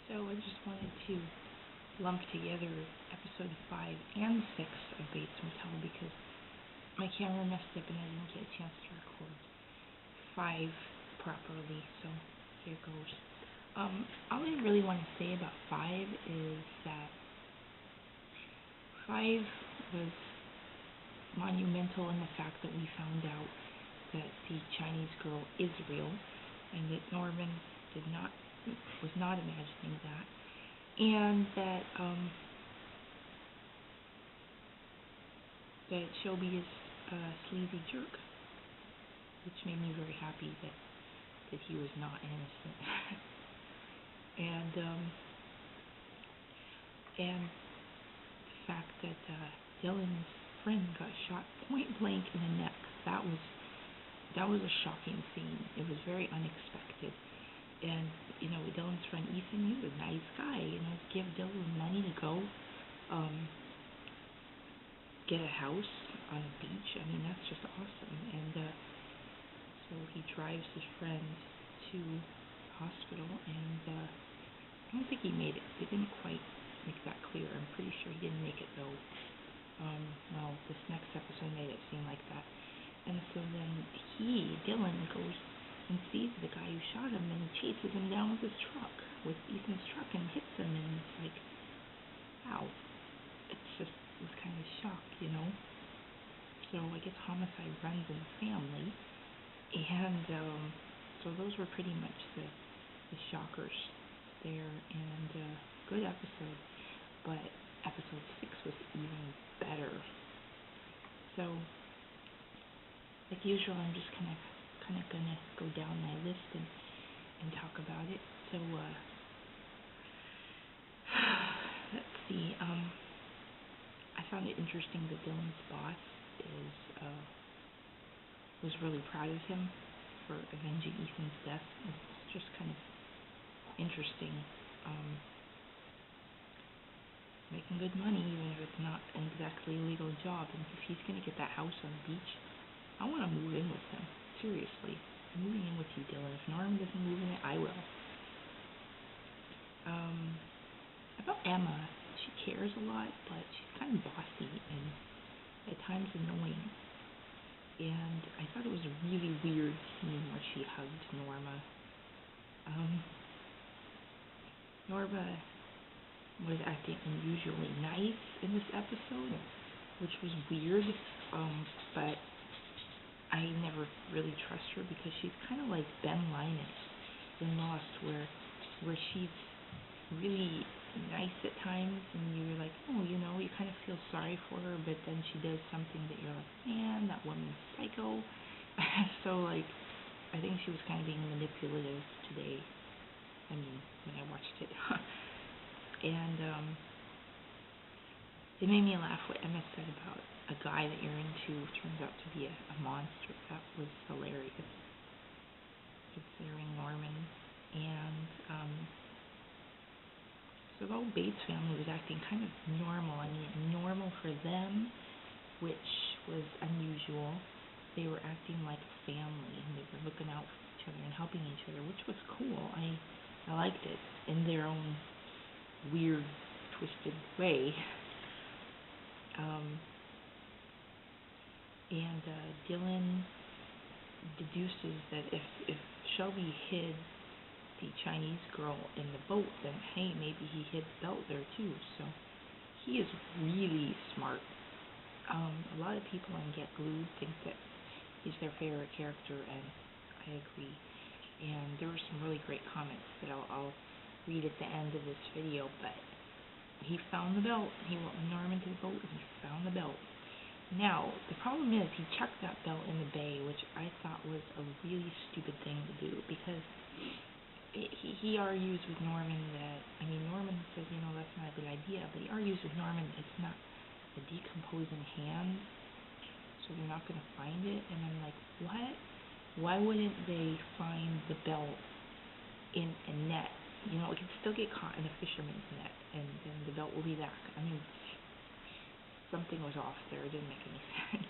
So I just wanted to lump together episode 5 and 6 of Bates Motel because my camera messed up and I didn't get a chance to record 5 properly, so here goes. All I really want to say about 5 is that 5 was monumental in the fact that we found out that the Chinese girl is real and that Norman was not imagining that, and that that Shelby is a sleazy jerk, which made me very happy that he was not innocent. and the fact that Dylan's friend got shot point blank in the neck, that was a shocking scene. It was very unexpected. And, Dylan's friend Ethan, he was a nice guy, give Dylan money to go get a house on a beach. I mean, that's just awesome. And so he drives his friend to the hospital, and I don't think he made it. They didn't quite make that clear. I'm pretty sure he didn't make it, though. Well, this next episode made it seem like that. And so then Dylan, goes and sees the guy who shot him, and he chases him down with Ethan's truck, and hits him, and it's like, wow. It was kind of shock, So I guess homicide runs in the family, and so those were pretty much the shockers there, and good episode, but episode 6 was even better. So, like usual, I'm just kind of gonna go down my list and talk about it. So let's see. I found it interesting that Dylan's boss was really proud of him for avenging Ethan's death. It's just kind of interesting. Making good money, even if it's not an exactly legal job. And if he's gonna get that house on the beach, I want to move in with him. Seriously, I'm moving in with you, Dylan. If Norm doesn't move in it, I will. About Emma, she cares a lot, but she's kind of bossy and at times annoying. And I thought it was a really weird scene where she hugged Norma. Norma was acting unusually nice in this episode, which was weird, but I never really trust her because she's kind of like Ben Linus in Lost, where she's really nice at times, and you're like, oh, you kind of feel sorry for her, but then she does something that you're like, man, that woman's psycho. So, like, I think she was kind of being manipulative today. I mean, when I watched it. And it made me laugh what Emma said about a guy that you're into turns out to be a monster. That was hilarious. Considering Norman. And so the whole Bates family was acting kind of normal. I mean, normal for them, which was unusual. They were acting like a family, and they were looking out for each other and helping each other, which was cool. I liked it in their own weird, twisted way. And Dylan deduces that if Shelby hid the Chinese girl in the boat, then hey, maybe he hid the belt there too. So he is really smart. A lot of people on Get Glued think that he's their favorite character, and I agree. And there were some really great comments that I'll read at the end of this video, but he found the belt. He went with Norman to the boat, and he found the belt. Now, the problem is he chucked that belt in the bay, which I thought was a really stupid thing to do, because he argues with Norman that, Norman says, that's not a good idea, but he argues with Norman that it's not a decomposing hand, so they're not going to find it. And I'm like, what? Why wouldn't they find the belt in a net? It can still get caught in a fisherman's net, and then the belt will be back. Something was off there. It didn't make any sense.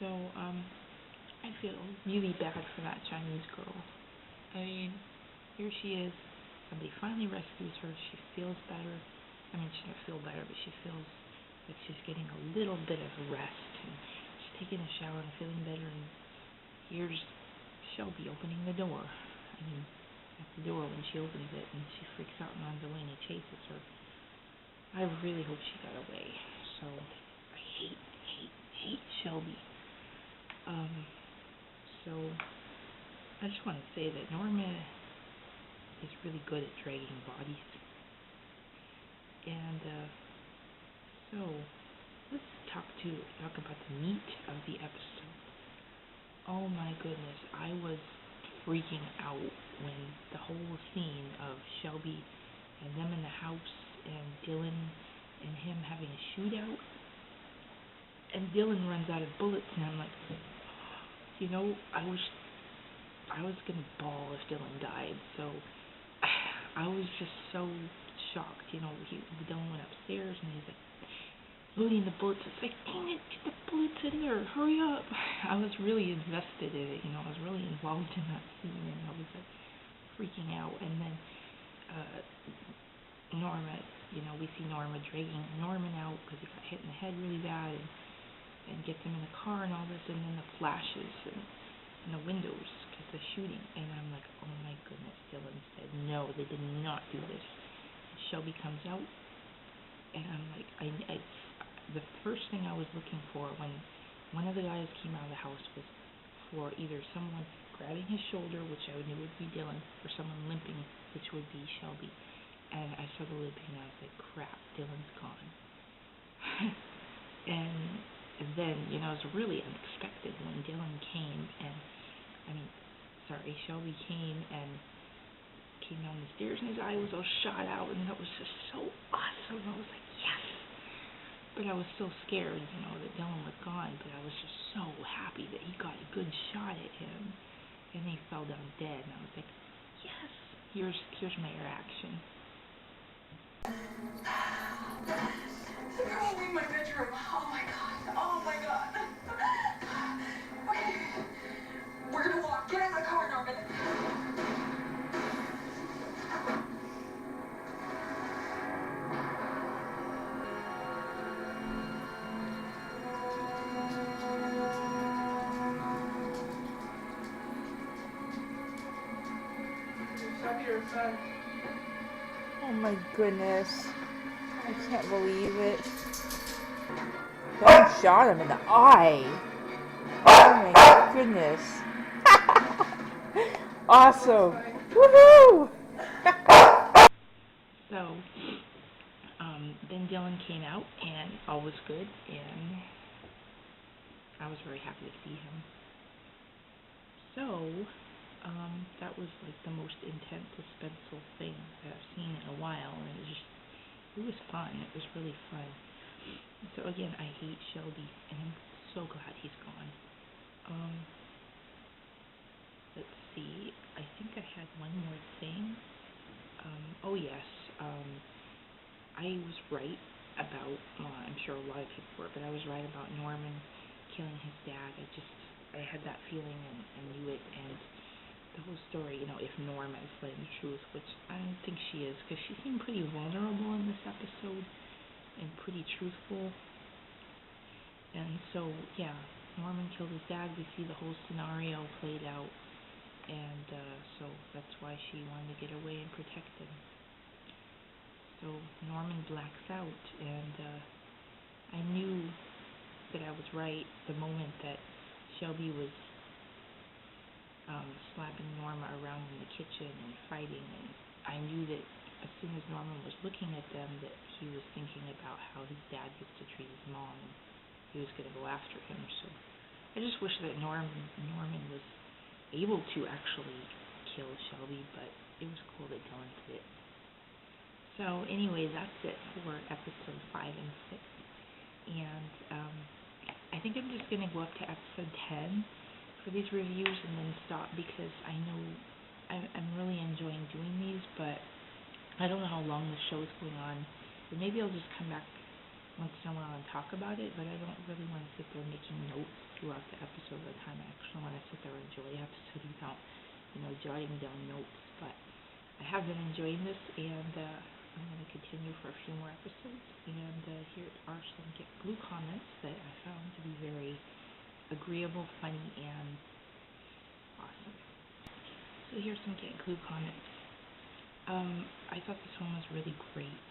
So, I feel really bad for that Chinese girl. Here she is, somebody finally rescues her. She feels better. I mean, she doesn't feel better, but she feels like she's getting a little bit of rest. And she's taking a shower and feeling better. And here's Shelby opening the door. I mean, at the door when she opens it, and she freaks out and runs away, and he chases her. I really hope she got away. So I hate Shelby. So I just want to say that Norma is really good at dragging bodies. And so let's talk about the meat of the episode. Oh my goodness, I was freaking out when the whole scene of Shelby and them in the house and Dylan and him having a shootout, and Dylan runs out of bullets, and I'm like, you know, I was gonna bawl if Dylan died. So I was just so shocked. You know, Dylan went upstairs and he's like loading the bullets. It's like, dang it, get the bullets in there, hurry up. I was really invested in it. You know, I was really involved in that scene, and I was like freaking out. And then Norma, you know, we see Norma dragging Norman out because he got hit in the head really bad, and gets him in the car and all this, and then the flashes and the windows because the shooting, and I'm like, oh my goodness, Dylan said no, they did not do this. And Shelby comes out, and I'm like, the first thing I was looking for when one of the guys came out of the house was for either someone grabbing his shoulder, which I knew would be Dylan, or someone limping, which would be Shelby. And I saw the limping, and I was like, crap, Dylan's gone. And then, you know, it was really unexpected when Dylan came, and Shelby came down the stairs, and his eye was all shot out, and that was just so awesome. I was like, yes. But I was still scared, you know, that Dylan was gone, but I was just so happy that he got a good shot at him, and he fell down dead, and I was like, yes. Here's my reaction. They're all in my bedroom. Oh my god. Okay. We're gonna walk. Get out of the car, Norman. Oh my goodness. I can't believe it. Someone shot him in the eye. Oh my goodness. Awesome. Woohoo! So, then Dylan came out, and all was good, and I was very happy to see him. So, that was like the most intense, suspenseful thing that I've seen in a while, and it was fun. It was really fun. So again, I hate Shelby, and I'm so glad he's gone. Let's see. I think I had one more thing. Oh yes. I was right about, well, I'm sure a lot of people were, but I was right about Norman killing his dad. I had that feeling, and I knew it, and the whole story, you know, if Norma is telling the truth, which I don't think she is, because she seemed pretty vulnerable in this episode, and pretty truthful. And so, yeah, Norman killed his dad. We see the whole scenario played out, and so that's why she wanted to get away and protect him. So Norman blacks out, and I knew that I was right the moment that Shelby was slapping Norma around in the kitchen and fighting, and I knew that as soon as Norman was looking at them that he was thinking about how his dad used to treat his mom, and he was going to go after him. So I just wish that Norman was able to actually kill Shelby, but it was cool that Dylan did it. So anyway, that's it for episode 5 and 6. And I think I'm just going to go up to episode 10 for these reviews and then stop, because I know I'm really enjoying doing these, but I don't know how long the show's going on. So maybe I'll just come back once in a while and talk about it, but I don't really want to sit there making notes throughout the episode all the time. I actually want to sit there and enjoy the episode without, jotting down notes. But I have been enjoying this, and I'm going to continue for a few more episodes. And here are some Get Glue comments that I found to be very agreeable, funny, and awesome. So here's some Get Glue comments. I thought this one was really great.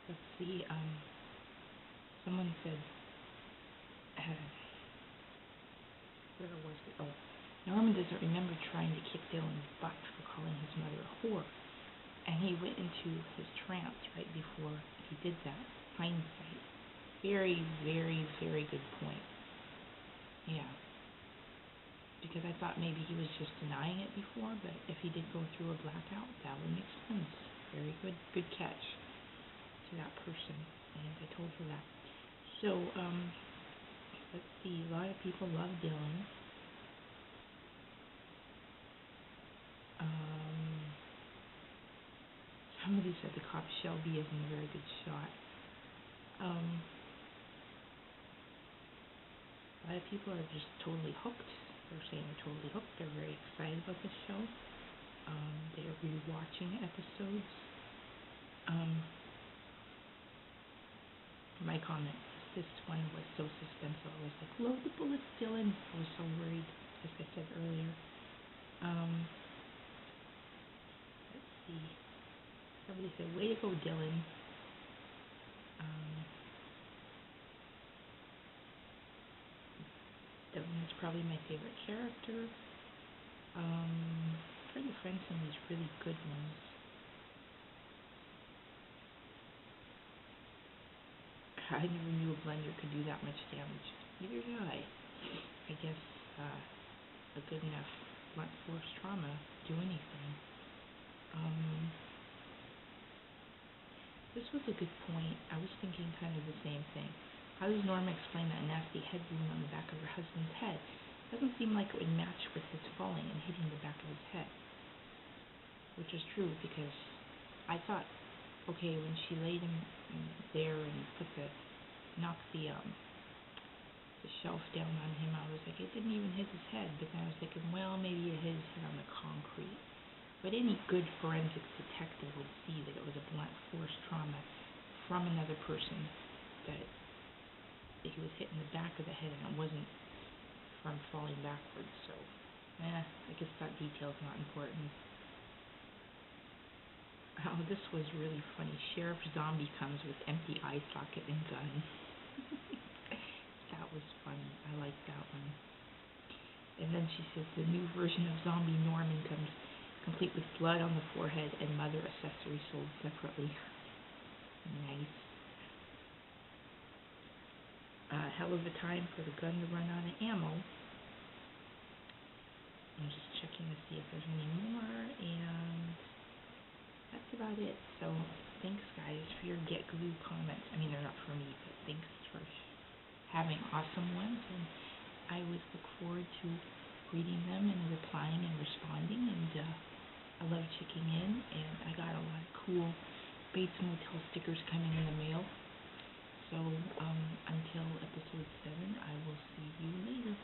Let's see. Someone said, where was it? Oh, Norman doesn't remember trying to kick Dylan's butt for calling his mother a whore, and he went into his trance right before he did that. Hindsight. Very, very, very good point. Yeah. Because I thought maybe he was just denying it before, but if he did go through a blackout, that would make sense. Very good catch to that person, and I told her that. So, let's see, a lot of people love Dylan. Somebody said the cop Shelby isn't a very good shot. A lot of people are just totally hooked. They're saying they're totally hooked. They're very excited about the show. They're rewatching episodes. My comment, this one was so suspenseful. I was like, load the bullets, Dylan. I was so worried, as I said earlier. Let's see. Somebody said, way to go, Dylan. Dylan is probably my favorite character. Trying to find some of these really good ones. I never knew a blender could do that much damage. Neither did I. I guess a good enough blunt force trauma do anything. This was a good point. I was thinking kind of the same thing. How does Norma explain that nasty head wound on the back of her husband's head? Doesn't seem like it would match with his falling and hitting the back of his head. Which is true, because I thought, okay, when she laid him there and knocked the shelf down on him, I was like, it didn't even hit his head. But then I was thinking, well, maybe it hit his head on the concrete. But any good forensic detective would see that it was a blunt force trauma from another person, that he was hit in the back of the head and it wasn't from falling backwards. So, I guess that detail's not important. Oh, this was really funny. Sheriff Zombie comes with empty eye socket and gun. That was funny. I like that one. And then she says the new version of Zombie Norman comes complete with blood on the forehead and mother accessories sold separately. Nice. Hell of a time for the gun to run out of ammo. I'm just checking to see if there's any more, and that's about it. So thanks, guys, for your Get Glue comments. I mean, they're not for me, but thanks for having awesome ones, and I would look forward to reading them and replying and responding, and I love checking in, and I got a lot of cool Bates Motel stickers coming in the mail. So until episode 7, I will see you later.